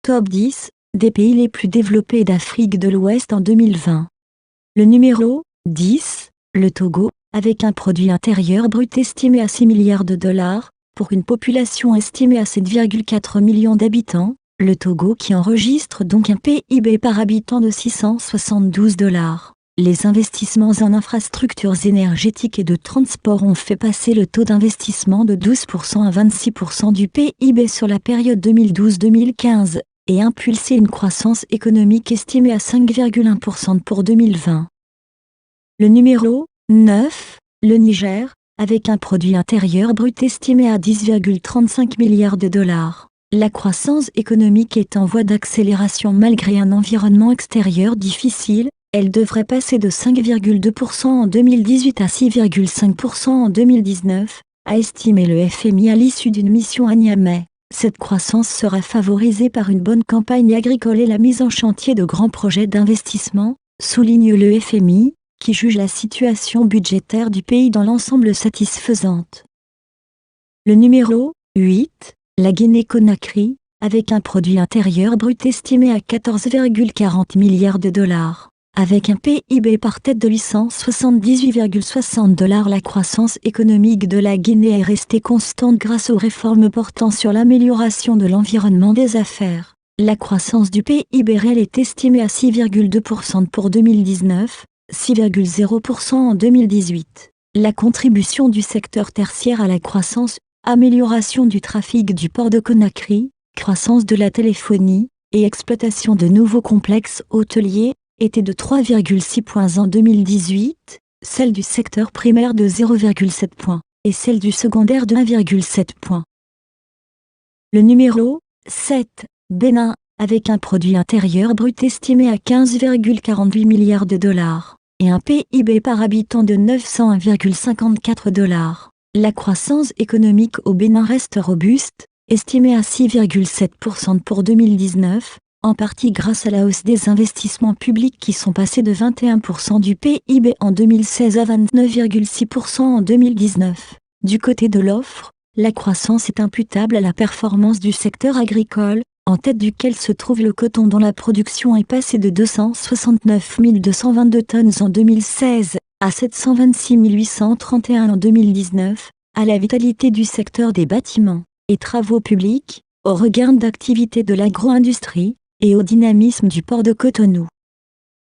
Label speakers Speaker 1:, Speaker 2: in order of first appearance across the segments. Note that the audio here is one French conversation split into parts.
Speaker 1: Top 10 des pays les plus développés d'Afrique de l'Ouest en 2020. Le numéro 10, le Togo, avec un produit intérieur brut estimé à 6 milliards de dollars, pour une population estimée à 7,4 millions d'habitants, le Togo qui enregistre donc un PIB par habitant de 672 dollars. Les investissements en infrastructures énergétiques et de transport ont fait passer le taux d'investissement de 12% à 26% du PIB sur la période 2012-2015, et impulsé une croissance économique estimée à 5,1% pour 2020. Le numéro 9, le Niger, avec un produit intérieur brut estimé à 10,35 milliards de dollars. La croissance économique est en voie d'accélération malgré un environnement extérieur difficile. Elle devrait passer de 5,2% en 2018 à 6,5% en 2019, a estimé le FMI à l'issue d'une mission à Niamey. Cette croissance sera favorisée par une bonne campagne agricole et la mise en chantier de grands projets d'investissement, souligne le FMI, qui juge la situation budgétaire du pays dans l'ensemble satisfaisante. Le numéro 8, la Guinée-Conakry, avec un produit intérieur brut estimé à 14,40 milliards de dollars. Avec un PIB par tête de 878,60 dollars, la croissance économique de la Guinée est restée constante grâce aux réformes portant sur l'amélioration de l'environnement des affaires. La croissance du PIB réel est estimée à 6,2% pour 2019, 6,0% en 2018. La contribution du secteur tertiaire à la croissance, amélioration du trafic du port de Conakry, croissance de la téléphonie, et exploitation de nouveaux complexes hôteliers, était de 3,6 points en 2018, celle du secteur primaire de 0,7 points, et celle du secondaire de 1,7 points. Le numéro 7, Bénin, avec un produit intérieur brut estimé à 15,48 milliards de dollars, et un PIB par habitant de 901,54 dollars. La croissance économique au Bénin reste robuste, estimée à 6,7% pour 2019, en partie grâce à la hausse des investissements publics qui sont passés de 21% du PIB en 2016 à 29,6% en 2019. Du côté de l'offre, la croissance est imputable à la performance du secteur agricole, en tête duquel se trouve le coton dont la production est passée de 269 222 tonnes en 2016 à 726 831 en 2019, à la vitalité du secteur des bâtiments et travaux publics, au regain d'activité de l'agro-industrie, et au dynamisme du port de Cotonou.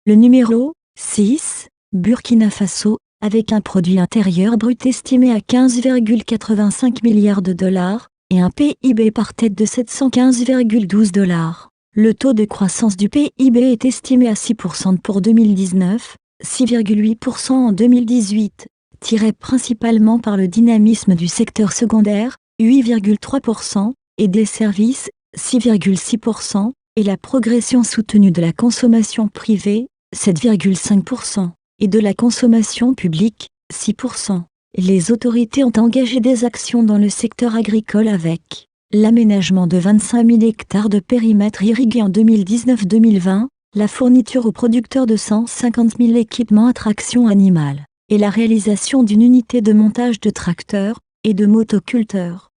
Speaker 1: Le numéro 6, Burkina Faso, avec un produit intérieur brut estimé à 15,85 milliards de dollars, et un PIB par tête de 715,12 dollars. Le taux de croissance du PIB est estimé à 6% pour 2019, 6,8% en 2018, tiré principalement par le dynamisme du secteur secondaire, 8,3%, et des services, 6,6%, et la progression soutenue de la consommation privée, 7,5%, et de la consommation publique, 6%. Les autorités ont engagé des actions dans le secteur agricole avec l'aménagement de 25 000 hectares de périmètre irrigué en 2019-2020, la fourniture aux producteurs de 150 000 équipements à traction animale, et la réalisation d'une unité de montage de tracteurs et de motoculteurs.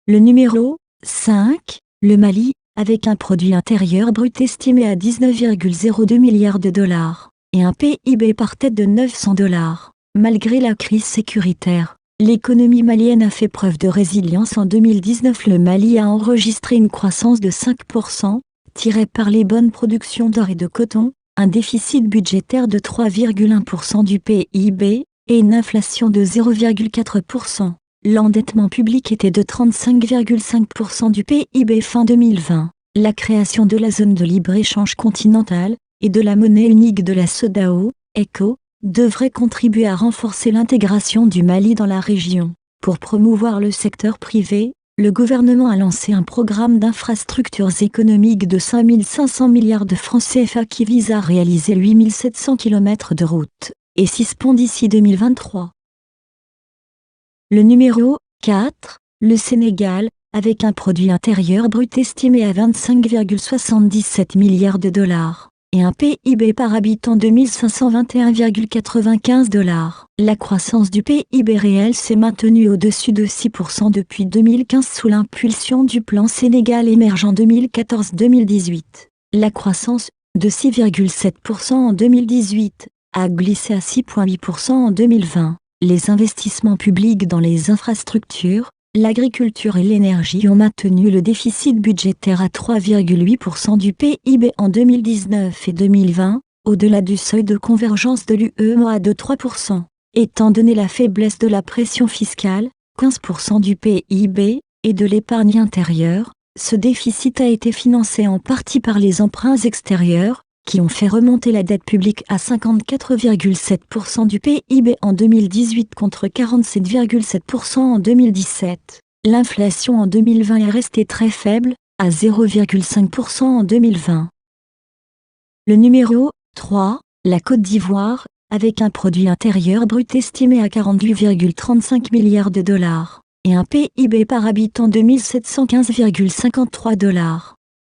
Speaker 1: Le numéro 5, le Mali, avec un produit intérieur brut estimé à 19,02 milliards de dollars, et un PIB par tête de 900 dollars. Malgré la crise sécuritaire, l'économie malienne a fait preuve de résilience. En 2019, le Mali a enregistré une croissance de 5%, tirée par les bonnes productions d'or et de coton, un déficit budgétaire de 3,1% du PIB, et une inflation de 0,4%. L'endettement public était de 35,5% du PIB fin 2020. La création de la zone de libre-échange continentale, et de la monnaie unique de la CEDEAO, ECO, devrait contribuer à renforcer l'intégration du Mali dans la région. Pour promouvoir le secteur privé, le gouvernement a lancé un programme d'infrastructures économiques de 5 500 milliards de francs CFA qui vise à réaliser 8 700 km de routes et 6 ponts d'ici 2023. Le numéro 4, le Sénégal, avec un produit intérieur brut estimé à 25,77 milliards de dollars, et un PIB par habitant de 1521,95 $. La croissance du PIB réel s'est maintenue au-dessus de 6% depuis 2015 sous l'impulsion du plan Sénégal émergent 2014-2018. La croissance, de 6,7% en 2018, a glissé à 6,8% en 2020. Les investissements publics dans les infrastructures, l'agriculture et l'énergie ont maintenu le déficit budgétaire à 3,8% du PIB en 2019 et 2020, au-delà du seuil de convergence de l'UEMOA de 3%. Étant donné la faiblesse de la pression fiscale, 15% du PIB, et de l'épargne intérieure, ce déficit a été financé en partie par les emprunts extérieurs, qui ont fait remonter la dette publique à 54,7% du PIB en 2018 contre 47,7% en 2017. L'inflation en 2020 est restée très faible, à 0,5% en 2020. Le numéro 3, la Côte d'Ivoire, avec un produit intérieur brut estimé à 48,35 milliards de dollars, et un PIB par habitant de 1715,53 $.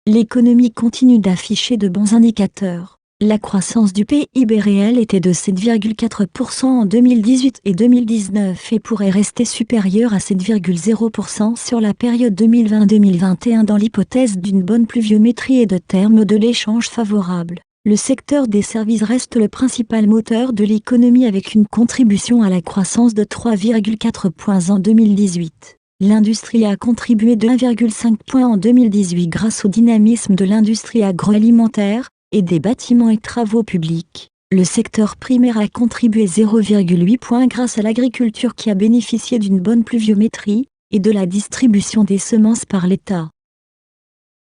Speaker 1: L'économie continue d'afficher de bons indicateurs. La croissance du PIB réel était de 7,4% en 2018 et 2019 et pourrait rester supérieure à 7,0% sur la période 2020-2021 dans l'hypothèse d'une bonne pluviométrie et de termes de l'échange favorable. Le secteur des services reste le principal moteur de l'économie avec une contribution à la croissance de 3,4 points en 2018. L'industrie a contribué de 1,5 points en 2018 grâce au dynamisme de l'industrie agroalimentaire et des bâtiments et travaux publics. Le secteur primaire a contribué 0,8 points grâce à l'agriculture qui a bénéficié d'une bonne pluviométrie et de la distribution des semences par l'État.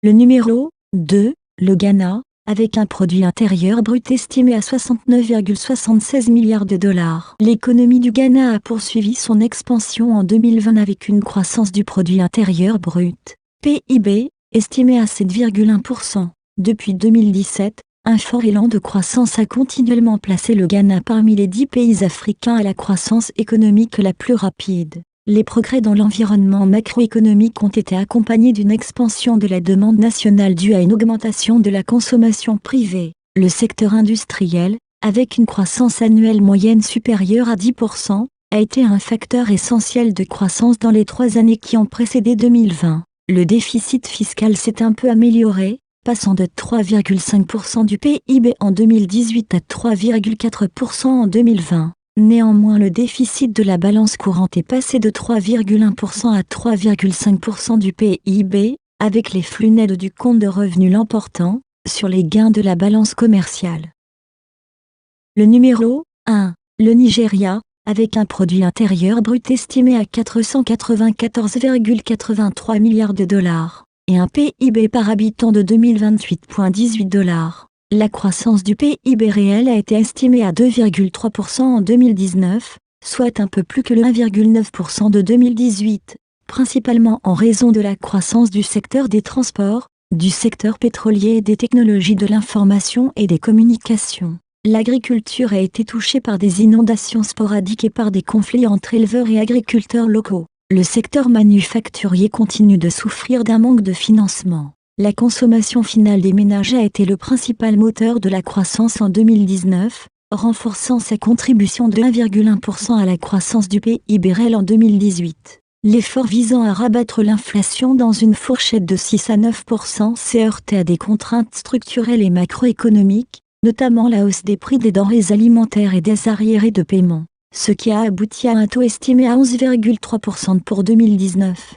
Speaker 1: Le numéro 2, le Ghana, avec un produit intérieur brut estimé à 69,76 milliards de dollars. L'économie du Ghana a poursuivi son expansion en 2020 avec une croissance du produit intérieur brut, PIB, estimé à 7,1%. Depuis 2017, un fort élan de croissance a continuellement placé le Ghana parmi les 10 pays africains à la croissance économique la plus rapide. Les progrès dans l'environnement macroéconomique ont été accompagnés d'une expansion de la demande nationale due à une augmentation de la consommation privée. Le secteur industriel, avec une croissance annuelle moyenne supérieure à 10%, a été un facteur essentiel de croissance dans les 3 années qui ont précédé 2020. Le déficit fiscal s'est un peu amélioré, passant de 3,5% du PIB en 2018 à 3,4% en 2020. Néanmoins, le déficit de la balance courante est passé de 3,1% à 3,5% du PIB, avec les flux nets du compte de revenus l'emportant sur les gains de la balance commerciale. Le numéro 1, le Nigeria, avec un produit intérieur brut estimé à 494,83 milliards de dollars, et un PIB par habitant de 2028,18 $. La croissance du PIB réel a été estimée à 2,3% en 2019, soit un peu plus que le 1,9% de 2018, principalement en raison de la croissance du secteur des transports, du secteur pétrolier et des technologies de l'information et des communications. L'agriculture a été touchée par des inondations sporadiques et par des conflits entre éleveurs et agriculteurs locaux. Le secteur manufacturier continue de souffrir d'un manque de financement. La consommation finale des ménages a été le principal moteur de la croissance en 2019, renforçant sa contribution de 1,1% à la croissance du PIB réel en 2018. L'effort visant à rabattre l'inflation dans une fourchette de 6 à 9% s'est heurté à des contraintes structurelles et macroéconomiques, notamment la hausse des prix des denrées alimentaires et des arriérés de paiement, ce qui a abouti à un taux estimé à 11,3% pour 2019.